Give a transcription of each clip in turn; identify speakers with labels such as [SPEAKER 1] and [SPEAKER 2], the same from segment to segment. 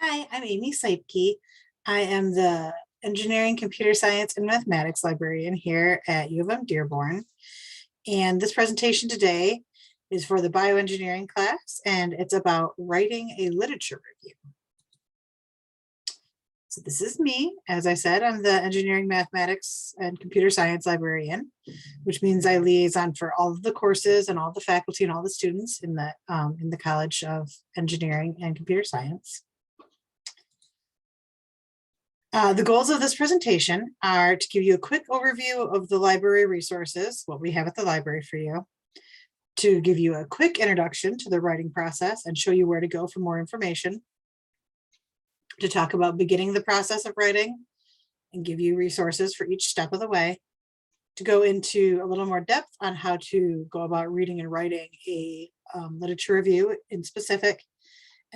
[SPEAKER 1] Hi, I'm Amy Seipke. I am the Engineering, Computer Science, and Mathematics librarian here at UM-Dearborn. And this presentation today is for the bioengineering class, and it's about writing a literature review. So this is me. As I said, I'm the Engineering, Mathematics, and Computer Science librarian, which means I liaison for all of the courses and all the faculty and all the students in the College of Engineering and Computer Science. The goals of this presentation are to give you a quick overview of the library resources, what we have at the library for you, to give you a quick introduction to the writing process and show you where to go for more information, to talk about beginning the process of writing and give you resources for each step of the way, to go into a little more depth on how to go about reading and writing a literature review in specific.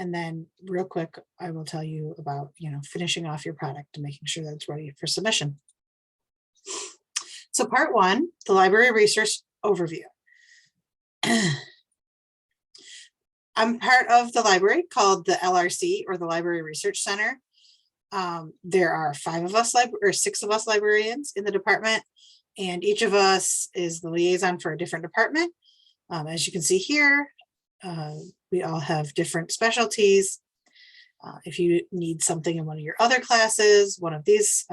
[SPEAKER 1] And then real quick, I will tell you about, finishing off your product and making sure that it's ready for submission. So part one, the library research overview. I'm part of the library called the LRC, or the Library Research Center. There are 6 of us librarians in the department, and each of us is the liaison for a different department. As you can see here, we all have different specialties. If you need something in one of your other classes, one of these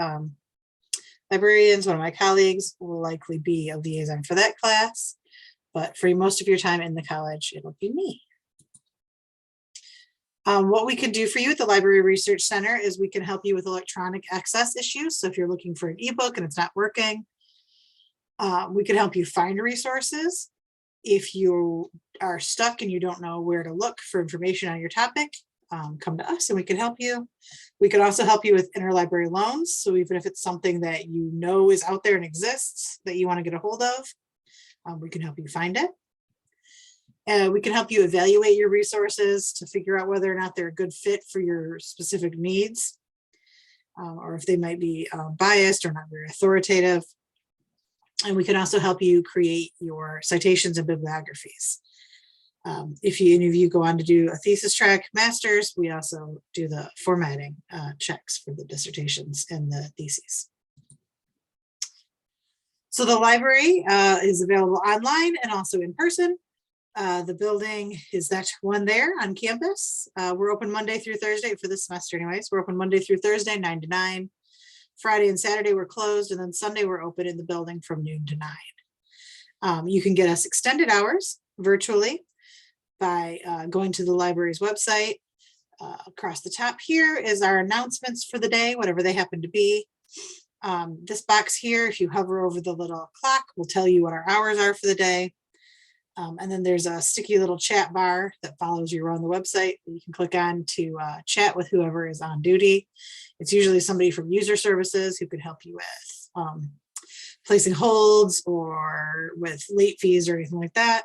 [SPEAKER 1] librarians, one of my colleagues, will likely be a liaison for that class. But for most of your time in the college, it'll be me. What we can do for you at the Library Research Center is we can help you with electronic access issues. So if you're looking for an ebook and it's not working, we can help you find resources. If you are stuck and you don't know where to look for information on your topic, come to us and we can help you. We can also help you with interlibrary loans. So even if it's something that you know is out there and exists that you want to get a hold of, we can help you find it. We can help you evaluate your resources to figure out whether or not they're a good fit for your specific needs, or if they might be biased or not very authoritative. And we can also help you create your citations and bibliographies. If any of you go on to do a thesis track master's, we also do the formatting checks for the dissertations and the theses. So the library is available online and also in person. The building is that one there on campus. We're open Monday through Thursday for this semester anyways. We're open Monday through Thursday, 9 to 9. Friday and Saturday we're closed, and then Sunday we're open in the building from noon to 9. You can get us extended hours virtually by going to the library's website. Across the top here is our announcements for the day, whatever they happen to be. This box here, if you hover over the little clock, will tell you what our hours are for the day. And then there's a sticky little chat bar that follows you around the website. You can click on to chat with whoever is on duty. It's usually somebody from user services who can help you with placing holds or with late fees or anything like that.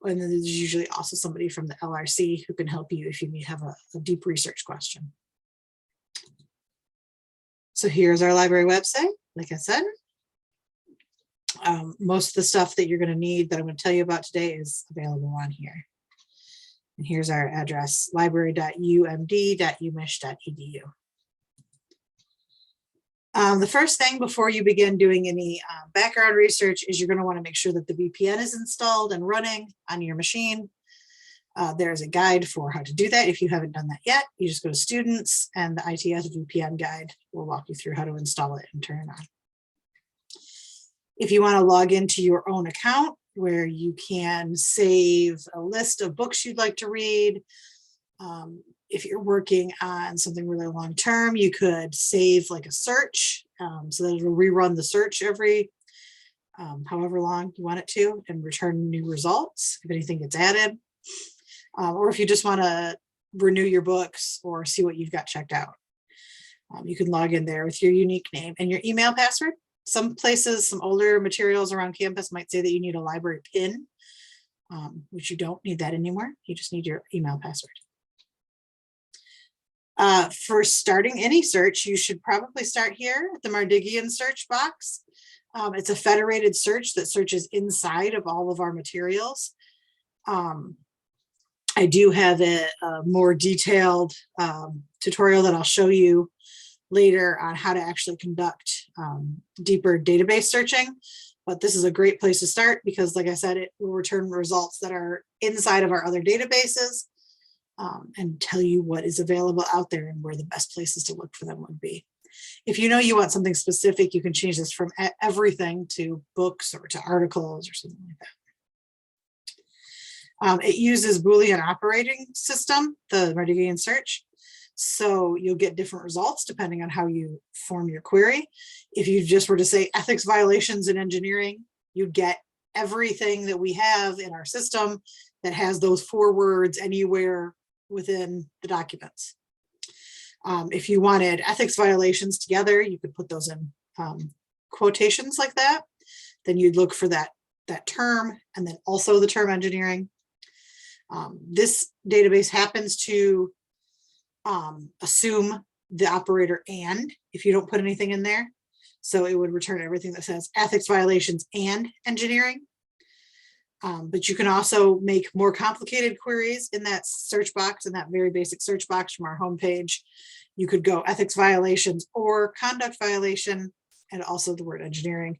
[SPEAKER 1] And then there's usually also somebody from the LRC who can help you if you have a deep research question. So here's our library website, like I said. Most of the stuff that you're going to need that I'm going to tell you about today is available on here. And here's our address, library.umd.umich.edu. The first thing before you begin doing any background research is you're going to want to make sure that the VPN is installed and running on your machine. There's a guide for how to do that. If you haven't done that yet, you just go to students and the ITS VPN guide will walk you through how to install it and turn it on. If you want to log into your own account where you can save a list of books you'd like to read, if you're working on something really long term, you could save like a search so that it'll rerun the search every however long you want it to and return new results if anything gets added. Or if you just want to renew your books or see what you've got checked out. You can log in there with your unique name and your email password. Some places, some older materials around campus might say that you need a library PIN, which you don't need that anymore. You just need your email password. For starting any search, you should probably start here at the Mardigian Search box. It's a federated search that searches inside of all of our materials. I do have a more detailed tutorial that I'll show you later on how to actually conduct deeper database searching. But this is a great place to start because, like I said, it will return results that are inside of our other databases and tell you what is available out there and where the best places to look for them would be. If you know you want something specific, you can change this from everything to books or to articles or something like that. It uses Boolean operating system, the Mardigian Search. So you'll get different results depending on how you form your query. If you just were to say ethics violations in engineering, you'd get everything that we have in our system that has those 4 words anywhere within the documents. If you wanted ethics violations together, you could put those in quotations like that. Then you'd look for that term and then also the term engineering. This database happens to assume the operator and if you don't put anything in there. So it would return everything that says ethics violations and engineering. But you can also make more complicated queries in that search box, in that very basic search box from our homepage. You could go ethics violations or conduct violation and also the word engineering,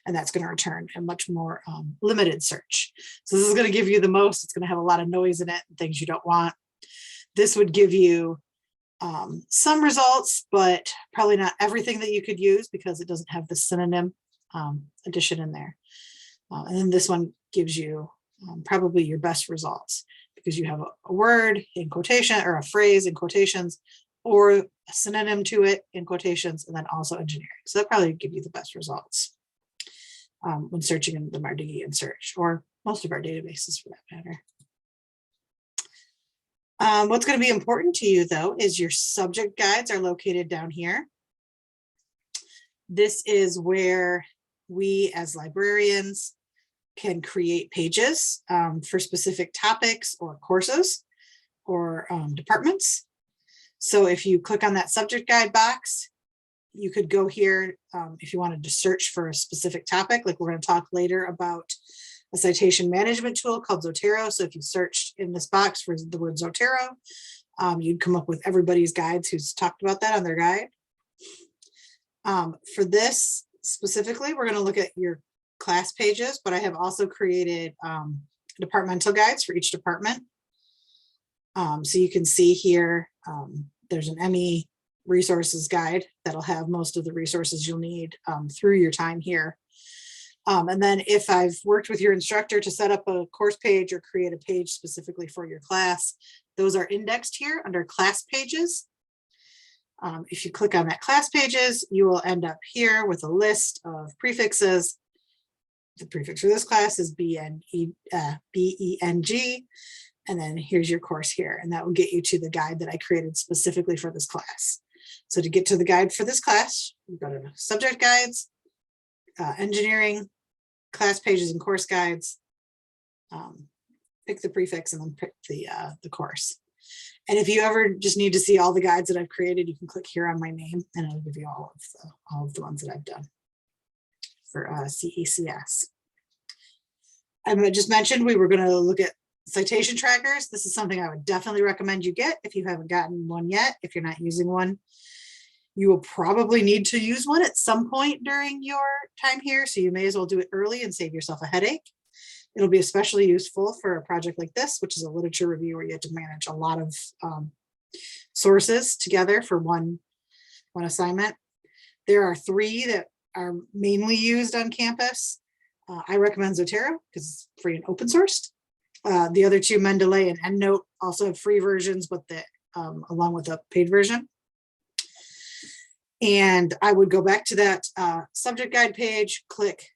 [SPEAKER 1] and that's going to return a much more limited search. So this is going to give you the most. It's going to have a lot of noise in it and things you don't want. This would give you some results, but probably not everything that you could use because it doesn't have the synonym addition in there. And then this one gives you probably your best results because you have a word in quotation or a phrase in quotations or a synonym to it in quotations and then also engineering. So that probably give you the best results when searching in the Mardigian Search or most of our databases for that matter. What's going to be important to you though is your subject guides are located down here. This is where we as librarians can create pages for specific topics or courses or departments. So if you click on that subject guide box, you could go here if you wanted to search for a specific topic, like we're going to talk later about a citation management tool called Zotero. So if you searched in this box for the word Zotero, you'd come up with everybody's guides who's talked about that on their guide. For this specifically, we're going to look at your class pages, but I have also created departmental guides for each department. So you can see here, there's an ME resources guide that'll have most of the resources you'll need through your time here. And then if I've worked with your instructor to set up a course page or create a page specifically for your class, those are indexed here under class pages. If you click on that class pages, you will end up here with a list of prefixes. The prefix for this class is BENG, and then here's your course here, and that will get you to the guide that I created specifically for this class. So to get to the guide for this class, you go to subject guides, engineering, class pages and course guides, pick the prefix and then pick the course. And if you ever just need to see all the guides that I've created, you can click here on my name and it'll give you all of the ones that I've done for CECS. I just mentioned we were going to look at citation trackers. This is something I would definitely recommend you get if you haven't gotten one yet. If you're not using one, you will probably need to use one at some point during your time here. So you may as well do it early and save yourself a headache. It'll be especially useful for a project like this, which is a literature review where you have to manage a lot of sources together for one assignment. There are 3 that are mainly used on campus. I recommend Zotero because it's free and open sourced. The other 2, Mendeley and EndNote, also have free versions, but along with a paid version. And I would go back to that subject guide page, click,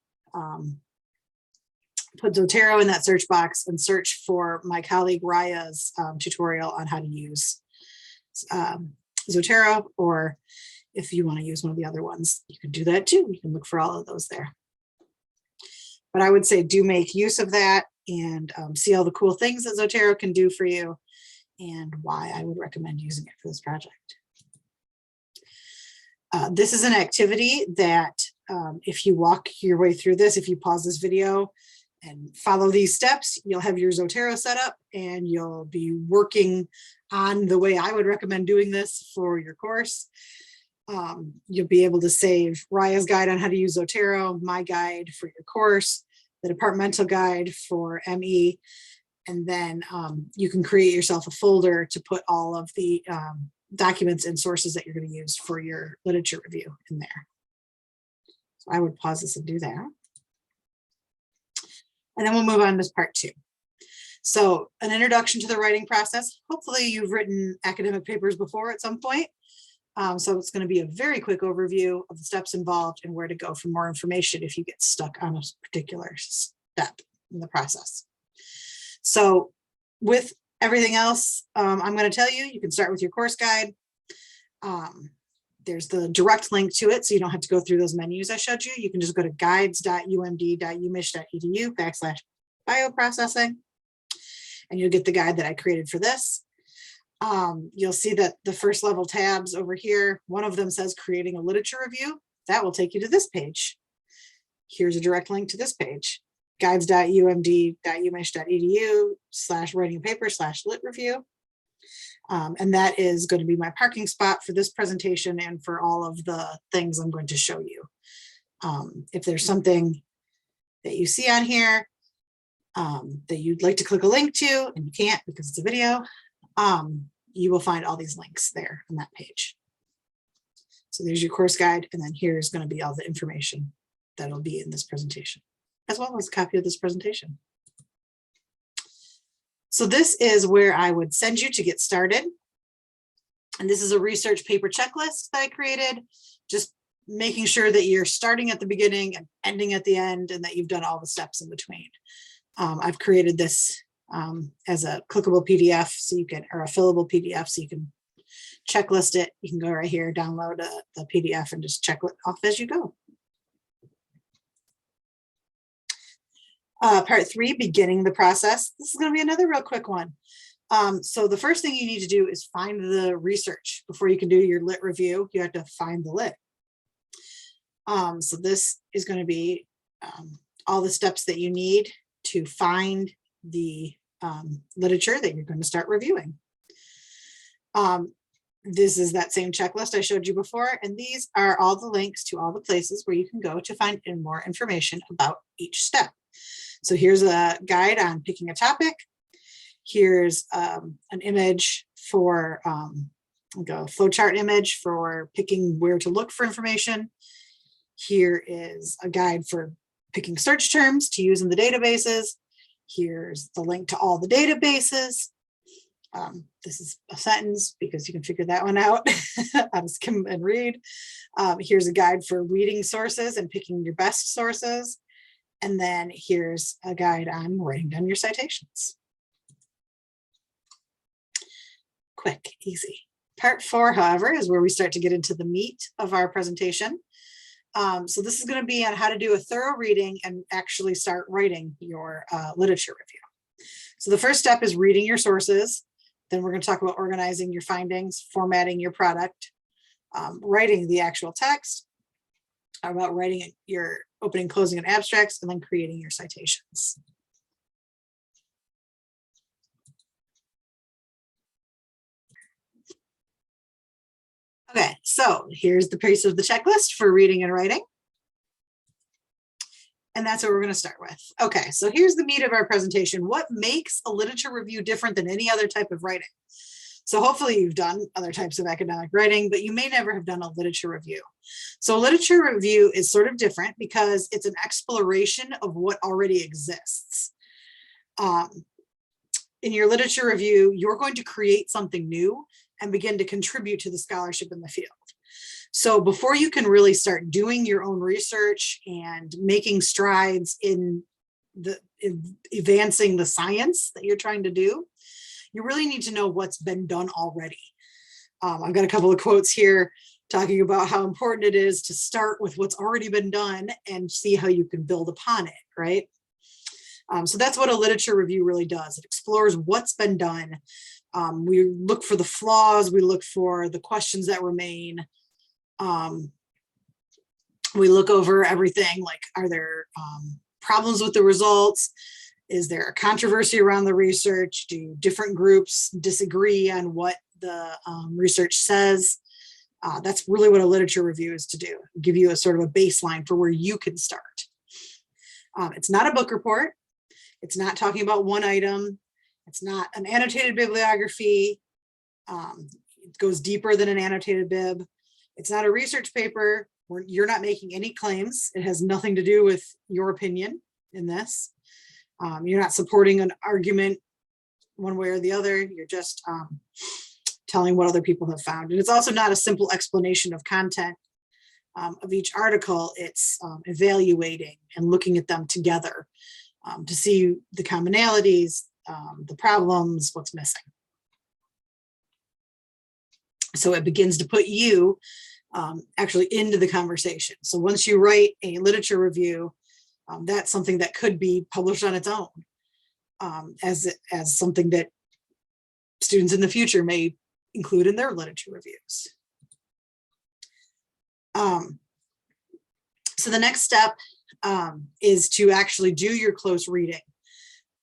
[SPEAKER 1] put Zotero in that search box and search for my colleague Raya's tutorial on how to use Zotero, or if you want to use one of the other ones, you can do that too. You can look for all of those there. But I would say do make use of that and see all the cool things that Zotero can do for you and why I would recommend using it for this project. This is an activity that if you walk your way through this, if you pause this video, and follow these steps, you'll have your Zotero set up and you'll be working on the way I would recommend doing this for your course. You'll be able to save Raya's guide on how to use Zotero, my guide for your course, the departmental guide for ME, and then you can create yourself a folder to put all of the documents and sources that you're going to use for your literature review in there. So I would pause this and do that. And then we'll move on to part 2. So an introduction to the writing process. Hopefully you've written academic papers before at some point. So it's going to be a very quick overview of the steps involved and where to go for more information if you get stuck on a particular step in the process. So with everything else, I'm going to tell you, you can start with your course guide. There's the direct link to it, so you don't have to go through those menus I showed you. You can just go to guides.umd.umich.edu/bioprocessing, and you'll get the guide that I created for this. You'll see that the first level tabs over here, one of them says creating a literature review. That will take you to this page. Here's a direct link to this page, guides.umd.umich.edu/writing-a-paper/lit review. And that is going to be my parking spot for this presentation and for all of the things I'm going to show you. If there's something that you see on here that you'd like to click a link to, and you can't because it's a video, you will find all these links there on that page. So there's your course guide, and then here's going to be all the information that'll be in this presentation, as well as a copy of this presentation. So this is where I would send you to get started. And this is a research paper checklist that I created, just making sure that you're starting at the beginning and ending at the end, and that you've done all the steps in between. I've created this as a clickable PDF, so you can, or a fillable PDF, so you can checklist it. You can go right here, download the PDF, and just check it off as you go. Part 3, beginning the process. This is going to be another real quick one. So the first thing you need to do is find the research. Before you can do your lit review, you have to find the lit. So this is going to be all the steps that you need to find the literature that you're going to start reviewing. This is that same checklist I showed you before, and these are all the links to all the places where you can go to find more information about each step. So here's a guide on picking a topic. Here's an image for like a flowchart image for picking where to look for information. Here is a guide for picking search terms to use in the databases. Here's the link to all the databases. This is a sentence because you can figure that one out how to skim and read. Here's a guide for reading sources and picking your best sources. And then here's a guide on writing down your citations. Quick, easy. Part 4, however, is where we start to get into the meat of our presentation. So this is going to be on how to do a thorough reading and actually start writing your literature review. So the first step is reading your sources. Then we're going to talk about organizing your findings, formatting your product, writing the actual text, about writing your opening, closing, and abstracts, and then creating your citations. Okay, so here's the piece of the checklist for reading and writing. And that's what we're going to start with. Okay, so here's the meat of our presentation. What makes a literature review different than any other type of writing? So hopefully you've done other types of academic writing, but you may never have done a literature review. So a literature review is sort of different because it's an exploration of what already exists. In your literature review, you're going to create something new and begin to contribute to the scholarship in the field. So before you can really start doing your own research and making strides in advancing the science that you're trying to do, you really need to know what's been done already. I've got a couple of quotes here talking about how important it is to start with what's already been done and see how you can build upon it, right? So that's what a literature review really does. It explores what's been done. We look for the flaws, we look for the questions that remain. We look over everything, like, are there problems with the results? Is there a controversy around the research? Do different groups disagree on what the research says? That's really what a literature review is to do, give you a sort of a baseline for where you can start. It's not a book report. It's not talking about one item. It's not an annotated bibliography. It goes deeper than an annotated bib. It's not a research paper where you're not making any claims. It has nothing to do with your opinion in this. You're not supporting an argument one way or the other. You're just telling what other people have found. And it's also not a simple explanation of content of each article. It's evaluating and looking at them together to see the commonalities, the problems, what's missing. So it begins to put you actually into the conversation. So once you write a literature review, that's something that could be published on its own as something that students in the future may include in their literature reviews. So the next step is to actually do your close reading.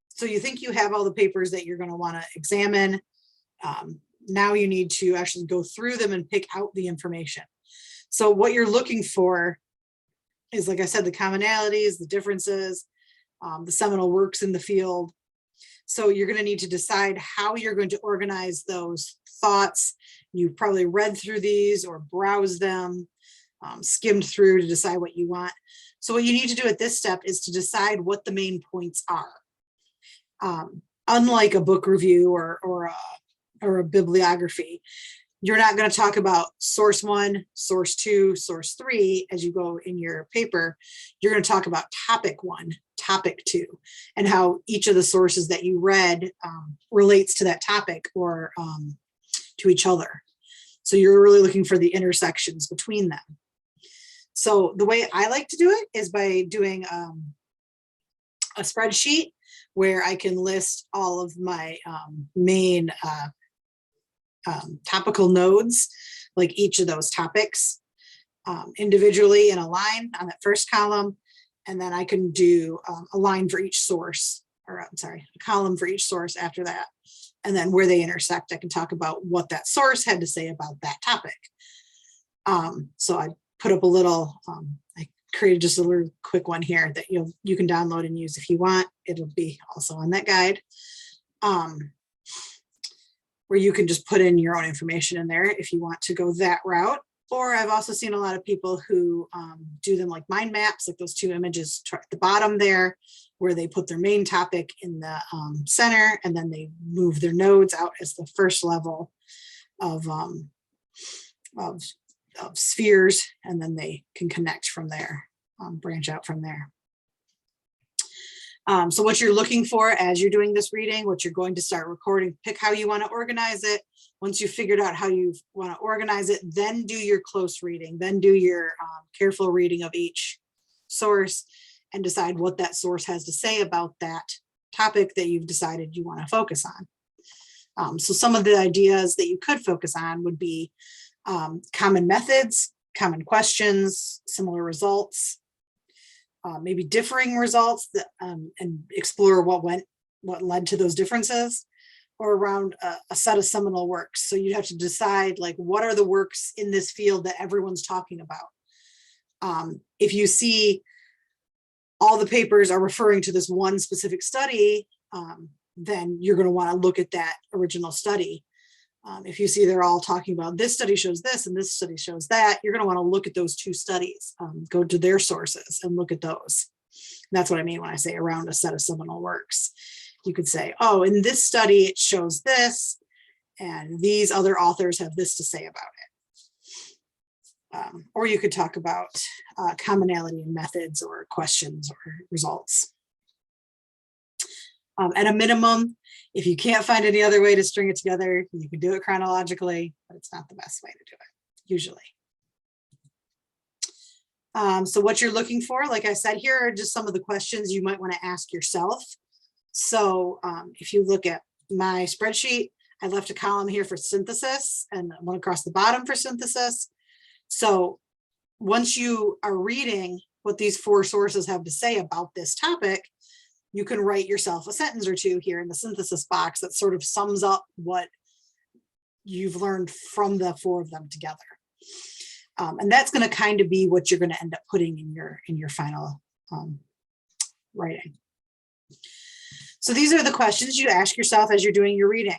[SPEAKER 1] So you think you have all the papers that you're going to want to examine. Now you need to actually go through them and pick out the information. So what you're looking for is, like I said, the commonalities, the differences, the seminal works in the field. So you're going to need to decide how you're going to organize those thoughts. You've probably read through these or browsed them, skimmed through to decide what you want. So what you need to do at this step is to decide what the main points are. Unlike a book review or a bibliography, you're not going to talk about source 1, source 2, source 3 as you go in your paper. You're going to talk about topic 1, topic 2, and how each of the sources that you read relates to that topic or to each other. So you're really looking for the intersections between them. So the way I like to do it is by doing a spreadsheet where I can list all of my main topical nodes, like each of those topics individually in a line on that first column. And then I can do a line for each source, or I'm sorry, a column for each source after that. And then where they intersect, I can talk about what that source had to say about that topic. So I put up a little, I created just a little quick one here that you can download and use if you want. It'll be also on that guide. Where you can just put in your own information in there if you want to go that route. Or I've also seen a lot of people who do them like mind maps, like those two images at the bottom there, where they put their main topic in the center, and then they move their nodes out as the first level of spheres, and then they can connect from there, branch out from there. So what you're looking for as you're doing this reading, what you're going to start recording, pick how you want to organize it. Once you've figured out how you want to organize it, then do your close reading, then do your careful reading of each source and decide what that source has to say about that topic that you've decided you want to focus on. So some of the ideas that you could focus on would be common methods, common questions, similar results, maybe differing results that, and explore what led to those differences, or around a set of seminal works. So you'd have to decide, like, what are the works in this field that everyone's talking about? If you see all the papers are referring to this one specific study, then you're going to want to look at that original study. If you see they're all talking about this study shows this and this study shows that, you're going to want to look at those two studies, go to their sources and look at those. And that's what I mean when I say around a set of seminal works. You could say, oh, in this study, it shows this, and these other authors have this to say about it. Or you could talk about commonality in methods or questions or results. At a minimum, if you can't find any other way to string it together, you can do it chronologically, but it's not the best way to do it, usually. So what you're looking for, like I said, here are just some of the questions you might want to ask yourself. So if you look at my spreadsheet, I left a column here for synthesis and one across the bottom for synthesis. So once you are reading what these 4 sources have to say about this topic, you can write yourself a sentence or 2 here in the synthesis box that sort of sums up what you've learned from the 4 of them together. And that's going to kind of be what you're going to end up putting in your final writing. So these are the questions you ask yourself as you're doing your reading.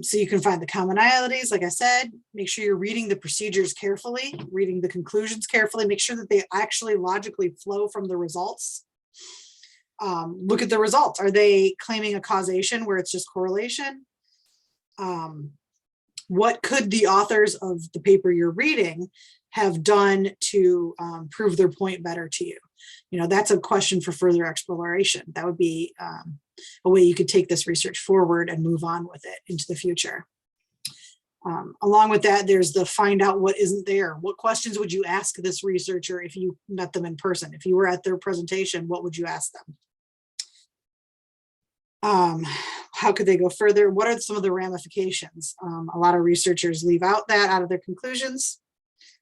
[SPEAKER 1] So you can find the commonalities, like I said, make sure you're reading the procedures carefully, reading the conclusions carefully, make sure that they actually logically flow from the results. Look at the results. Are they claiming a causation where it's just correlation? What could the authors of the paper you're reading have done to prove their point better to you? You know, that's a question for further exploration. That would be a way you could take this research forward and move on with it into the future. Along with that, there's the find out what isn't there. What questions would you ask this researcher if you met them in person? If you were at their presentation, what would you ask them? How could they go further? What are some of the ramifications? A lot of researchers leave out that out of their conclusions.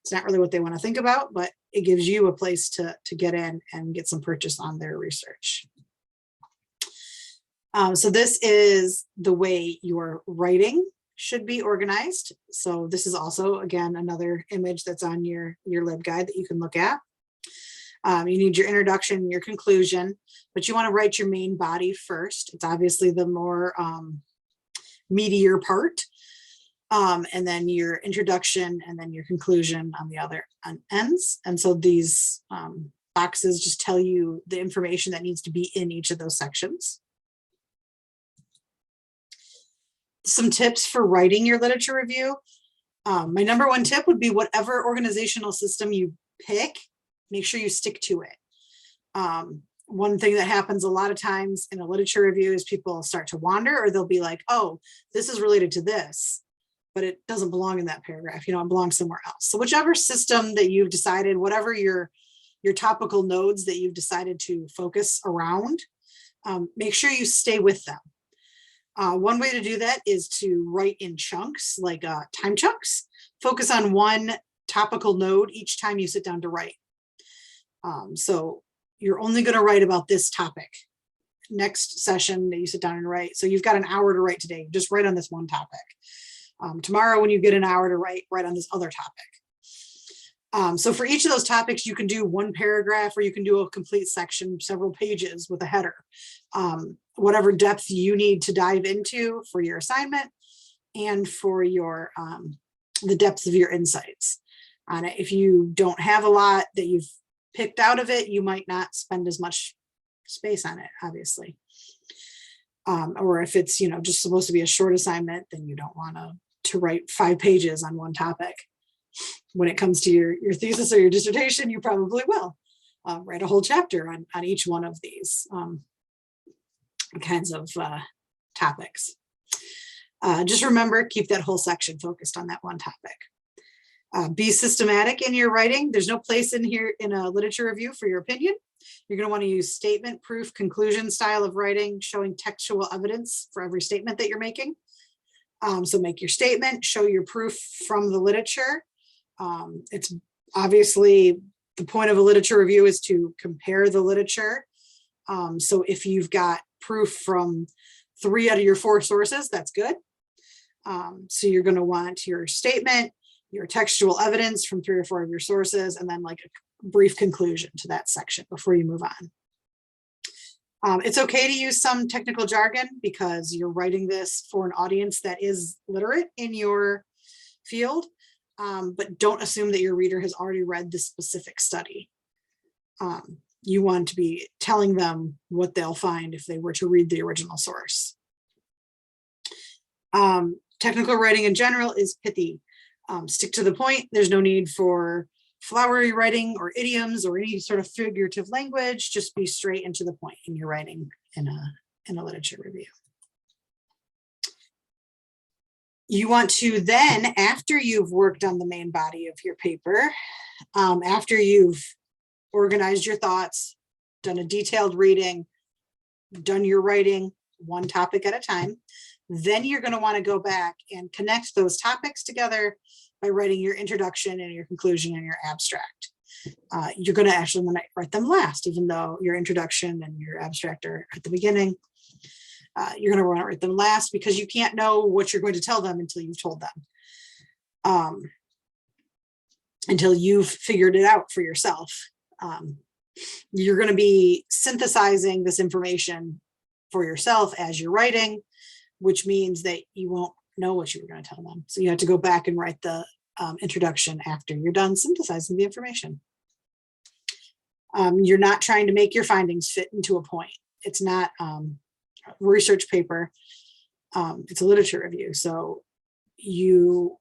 [SPEAKER 1] It's not really what they want to think about, but it gives you a place to get in and get some purchase on their research. So this is the way your writing should be organized. So this is also, again, another image that's on your LibGuide that you can look at. You need your introduction, your conclusion, but you want to write your main body first. It's obviously the more meatier part, and then your introduction, and then your conclusion on the other ends. And so these boxes just tell you the information that needs to be in each of those sections. Some tips for writing your literature review. My number 1 tip would be whatever organizational system you pick, make sure you stick to it. One thing that happens a lot of times in a literature review is people start to wander, or they'll be like, oh, this is related to this, but it doesn't belong in that paragraph. You know, it belongs somewhere else. So whichever system that you've decided, whatever your topical nodes that you've decided to focus around, make sure you stay with them. One way to do that is to write in chunks, like time chunks. Focus on one topical node each time you sit down to write. So you're only going to write about this topic next session that you sit down and write. So you've got an hour to write today, just write on this one topic. Tomorrow, when you get an hour to write on this other topic. So for each of those topics, you can do 1 paragraph, or you can do a complete section, several pages with a header. Whatever depth you need to dive into for your assignment and for your the depths of your insights on it. If you don't have a lot that you've picked out of it, you might not spend as much space on it, obviously. Or if it's, you know, just supposed to be a short assignment, then you don't want to write 5 pages on one topic. When it comes to your thesis or your dissertation, you probably will write a whole chapter on each one of these kinds of topics. Just remember, keep that whole section focused on that one topic. Be systematic in your writing. There's no place in here in a literature review for your opinion. You're going to want to use statement, proof, conclusion style of writing, showing textual evidence for every statement that you're making. So make your statement, show your proof from the literature. It's obviously the point of a literature review is to compare the literature. So if you've got proof from 3 out of your 4 sources, that's good. So you're going to want your statement, your textual evidence from 3 or 4 of your sources, and then like a brief conclusion to that section before you move on. It's okay to use some technical jargon because you're writing this for an audience that is literate in your field, but don't assume that your reader has already read this specific study. You want to be telling them what they'll find if they were to read the original source. Technical writing in general is pithy. Stick to the point. There's no need for flowery writing or idioms or any sort of figurative language. Just be straight and to the point in your writing in a literature review. You want to then, after you've worked on the main body of your paper, after you've organized your thoughts, done a detailed reading, done your writing one topic at a time, then you're going to want to go back and connect those topics together by writing your introduction and your conclusion and your abstract. you're going to actually want to write them last, even though your introduction and your abstract are at the beginning. You're going to want to write them last because you can't know what you're going to tell them until you've told them, until you've figured it out for yourself. You're going to be synthesizing this information for yourself as you're writing, which means that you won't know what you were going to tell them. So you have to go back and write the introduction after you're done synthesizing the information. You're not trying to make your findings fit into a point. It's not a research paper. It's a literature review. So you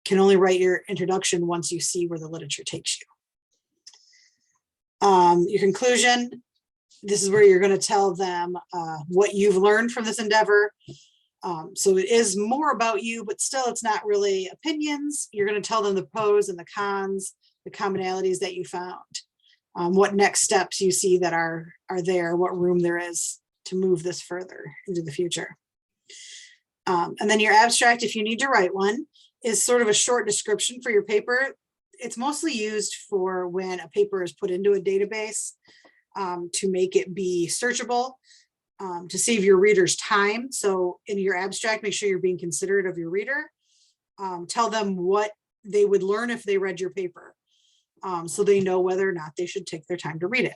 [SPEAKER 1] can only write your introduction once you see where the literature takes you. Your conclusion, this is where you're going to tell them what you've learned from this endeavor. So it is more about you, but still it's not really opinions. You're going to tell them the pros and the cons, the commonalities that you found, what next steps you see that are there, what room there is to move this further into the future. And then your abstract, if you need to write one, is sort of a short description for your paper. It's mostly used for when a paper is put into a database to make it be searchable, to save your readers time. So in your abstract, make sure you're being considerate of your reader. Tell them what they would learn if they read your paper, so they know whether or not they should take their time to read it.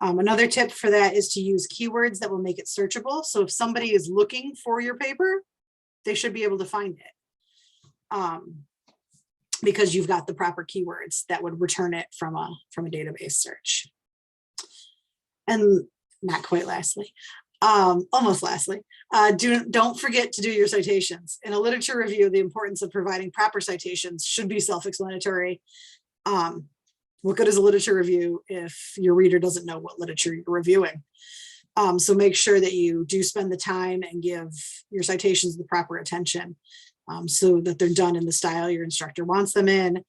[SPEAKER 1] Another tip for that is to use keywords that will make it searchable. So if somebody is looking for your paper, they should be able to find it, because you've got the proper keywords that would return it from a database search. And not quite lastly, almost lastly, don't forget to do your citations. In a literature review, the importance of providing proper citations should be self-explanatory. What good is a literature review if your reader doesn't know what literature you're reviewing? So make sure that you do spend the time and give your citations the proper attention, so that they're done in the style your instructor wants them in,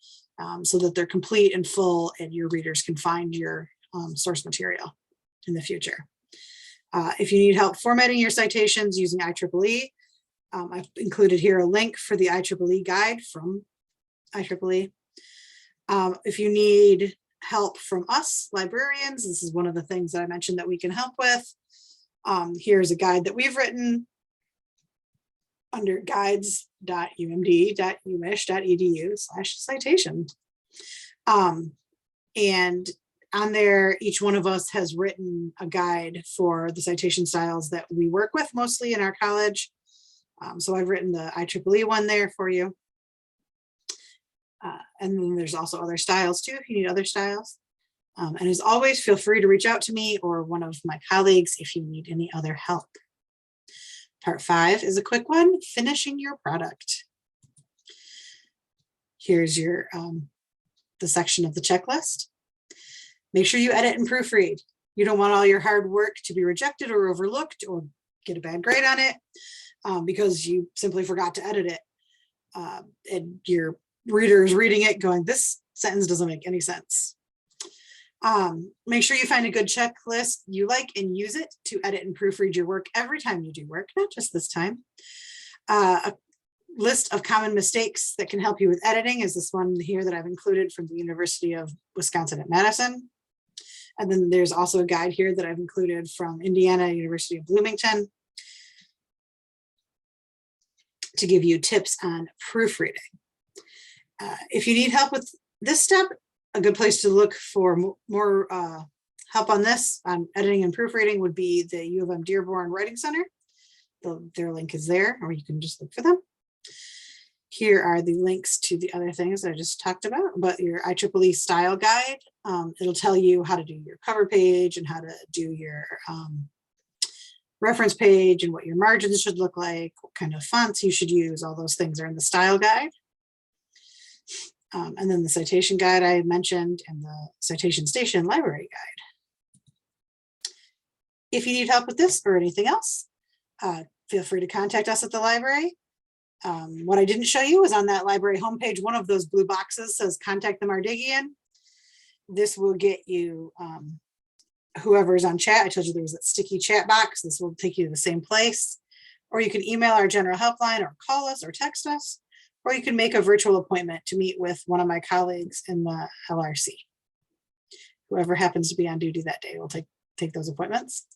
[SPEAKER 1] so that they're complete and full and your readers can find your source material in the future. If you need help formatting your citations using IEEE, I've included here a link for the IEEE guide from IEEE. If you need help from us librarians, this is one of the things that I mentioned that we can help with. Here's a guide that we've written under guides.umd.umish.edu/citation. And on there, each one of us has written a guide for the citation styles that we work with mostly in our college. So I've written the IEEE one there for you. And then there's also other styles too, if you need other styles. And as always, feel free to reach out to me or one of my colleagues if you need any other help. Part 5 is a quick one, finishing your product. Here's your the section of the checklist. Make sure you edit and proofread. You don't want all your hard work to be rejected or overlooked or get a bad grade on it because you simply forgot to edit it. And your reader is reading it going, this sentence doesn't make any sense. Make sure you find a good checklist you like and use it to edit and proofread your work every time you do work, not just this time. A list of common mistakes that can help you with editing is this one here that I've included from the University of Wisconsin at Madison. And then there's also a guide here that I've included from Indiana University of Bloomington to give you tips on proofreading. If you need help with this step, a good place to look for more help on this, on editing and proofreading, would be the UM-Dearborn Writing Center. Their link is there, or you can just look for them. Here are the links to the other things that I just talked about your IEEE style guide. It'll tell you how to do your cover page and how to do your reference page and what your margins should look like, what kind of fonts you should use. All those things are in the style guide. And then the citation guide I mentioned and the citation station library guide. If you need help with this or anything else, feel free to contact us at the library. What I didn't show you is on that library homepage, one of those blue boxes says contact the Mardigian. This will get you whoever's on chat. I told you there was that sticky chat box. This will take you to the same place. Or you can email our general helpline or call us or text us. or you can make a virtual appointment to meet with one of my colleagues in the LRC. Whoever happens to be on duty that day will take those appointments.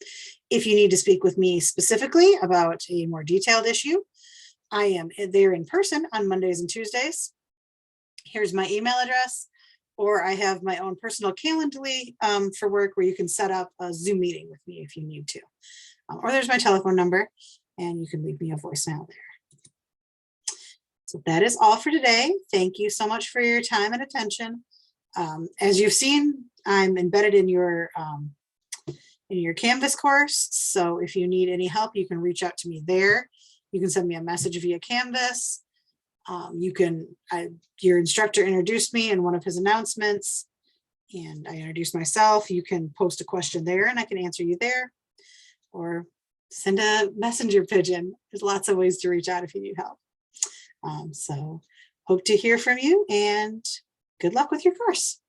[SPEAKER 1] If you need to speak with me specifically about a more detailed issue, I am there in person on Mondays and Tuesdays. Here's my email address, or I have my own personal Calendly for work where you can set up a Zoom meeting with me if you need to. Or there's my telephone number, and you can leave me a voicemail there. So that is all for today. Thank you so much for your time and attention. As you've seen, I'm embedded in your Canvas course. So if you need any help, you can reach out to me there. You can send me a message via Canvas. Your instructor introduced me in one of his announcements, and I introduced myself. You can post a question there and I can answer you there, or send a messenger pigeon. There's lots of ways to reach out if you need help. So hope to hear from you, and good luck with your course.